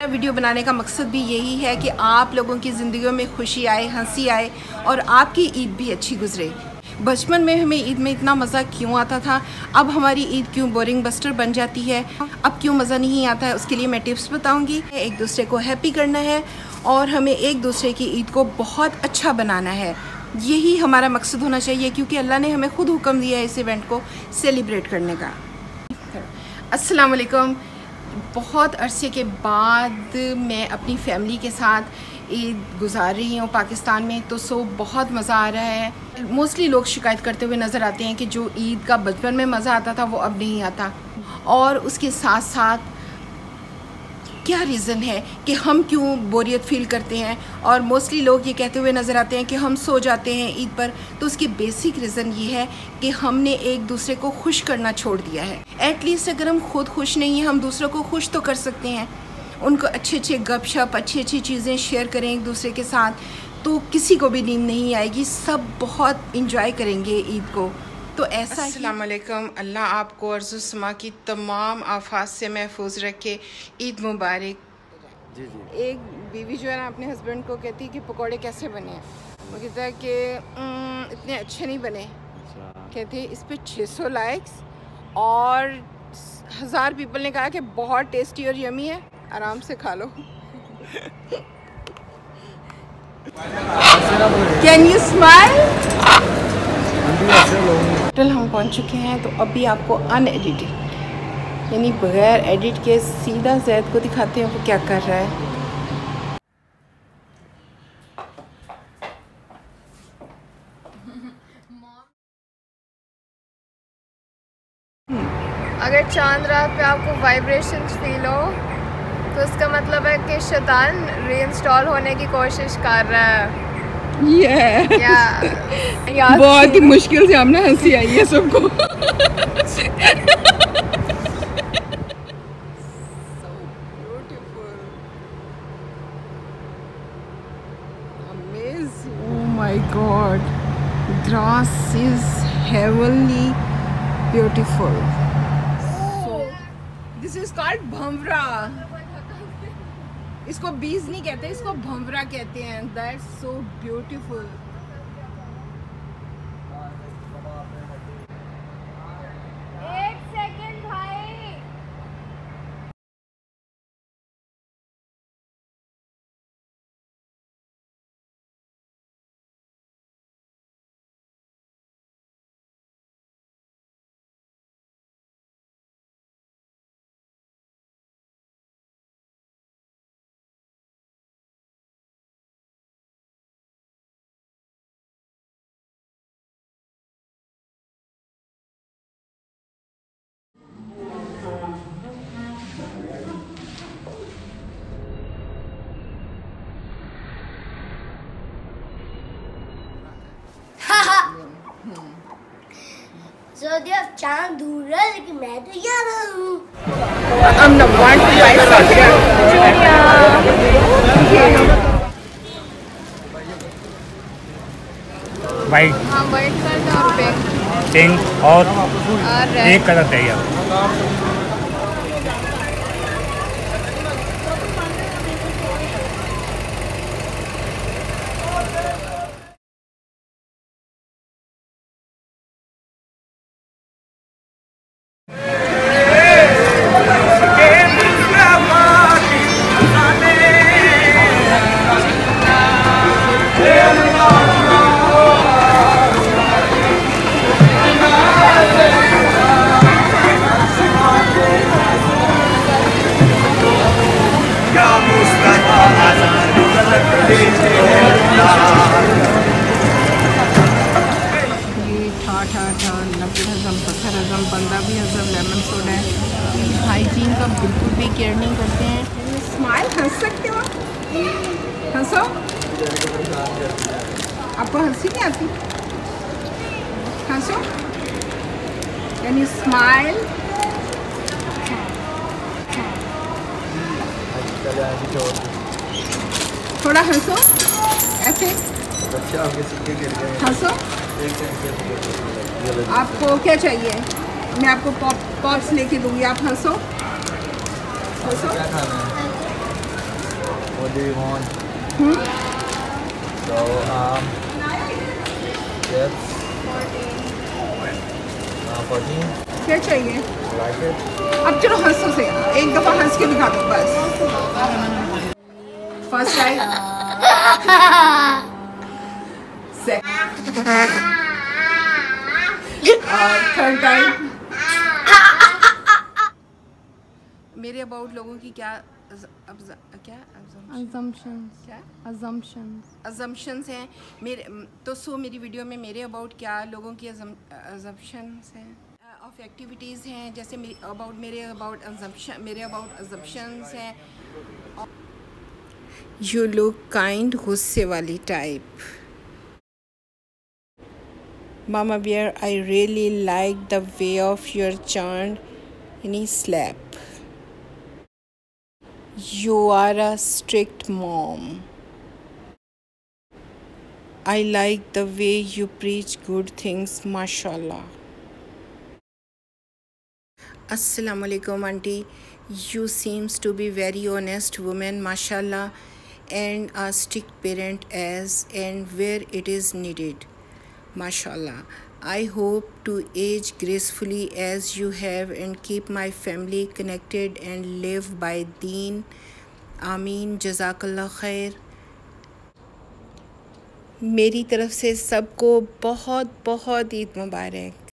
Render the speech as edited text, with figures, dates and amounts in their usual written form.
Video बनाने का मकसद भी यही है कि आप लोगों की ज़िंदगियों में खुशी आए, हंसी आए और आपकी ईद भी अच्छी गुजरे। बचपन में हमें ईद में इतना मज़ा क्यों आता था, अब हमारी ईद क्यों बोरिंग बस्टर बन जाती है, अब क्यों मज़ा नहीं आता है, उसके लिए मैं टिप्स बताऊंगी। एक दूसरे को हैप्पी करना है और हमें एक दूसरे की ईद को बहुत अच्छा बनाना है। यही हमारा मकसद होना चाहिए, क्योंकि अल्लाह ने हमें खुद हुक्म दिया है इस इवेंट को सेलिब्रेट करने का। अस्सलाम वालेकुम। बहुत अरसे के बाद मैं अपनी फ़ैमिली के साथ ईद गुजार रही हूँ पाकिस्तान में, तो बहुत मज़ा आ रहा है। मोस्टली लोग शिकायत करते हुए नज़र आते हैं कि जो ईद का बचपन में मज़ा आता था वो अब नहीं आता, और उसके साथ साथ क्या रीज़न है कि हम क्यों बोरियत फ़ील करते हैं। और मोस्टली लोग ये कहते हुए नज़र आते हैं कि हम सो जाते हैं ईद पर। तो उसकी बेसिक रीज़न ये है कि हमने एक दूसरे को खुश करना छोड़ दिया है। एटलीस्ट अगर हम खुद खुश नहीं हैं, हम दूसरों को खुश तो कर सकते हैं। उनको अच्छे अच्छे गपशप, अच्छी अच्छी चीज़ें शेयर करें एक दूसरे के साथ, तो किसी को भी नींद नहीं आएगी, सब बहुत इंजॉय करेंगे ईद को। तो ऐसा। अस्सलाम वालेकुम। अल्लाह आपको अर्ज़ समा की तमाम आफात से महफूज रखे। ईद मुबारक। जी जी। एक बीवी जो है ना अपने हस्बैंड को कहती है कि पकोड़े कैसे बने हैं, वो कहता है कि इतने अच्छे नहीं बने। कहते हैं इस पे 600 लाइक्स और 1000 पीपल ने कहा कि बहुत टेस्टी और यमी है, आराम से खा लो। Can you smile? होटल हम पहुंच चुके हैं, तो अभी आपको अनएडिटेड यानी बगैर एडिट के सीधा जैद को दिखाते हैं वो क्या कर रहा है। अगर चांद रात पे आपको वाइब्रेशंस फील हो तो इसका मतलब है कि शैतान रीइंस्टॉल होने की कोशिश कर रहा है। बहुत ही मुश्किल से हमने हंसी आई है सबको। Oh my God, grass is heavenly beautiful. So this is called भंवरा। इसको बीज नहीं कहते, इसको भंवरा कहते हैं। That's so beautiful. एक सेकंड भाई। चांद दूर है लेकिन मैं तो यहाँ हूँ। वाइट। हाँ, वाइट कर दो और पिंक और एक कलर चाहिए। ये ठा नकद हज़म, पत्थर हज़म, बंदा भी हज़म, लेमन सोडा है। हाइजीन का बिल्कुल भी केयर नहीं करते हैं। स्माइल, हंस सकते हो, हंसो। आपको हंसी नहीं आती? हंसो। Can you smile? थोड़ा हंसो ऐसे, हंसो। आपको क्या चाहिए? मैं आपको पॉप्स लेके दूंगी, आप हंसो हंसो। do you want? So yes. 14. क्या चाहिए? Like it? अब चलो हंसो से एक दफा हंस के दिखा दो बस। फर्स्ट टाइम, और थर्ड टाइम। मेरे अबाउट लोगों की क्या assumptions हैं मेरे तो मेरी वीडियो में मेरे अबाउट क्या लोगों की assumptions हैं ऑफ एक्टिविटीज़ हैं, जैसे मेरे अबाउट assumptions हैं। यू लुक काइंड, गुस्से वाली type. Mama bear, I really like the way of your charm any slap. You are a strict mom. I like the way you preach good things, mashallah. Assalamu alaikum auntie. You seems to be very honest woman, mashallah, and a strict parent as and where it is needed, mashallah. I hope to age gracefully as you have and keep my family connected and live by deen. आमीन, जज़ाकल्लाह खैर। मेरी तरफ से सबको बहुत बहुत ईद मुबारक।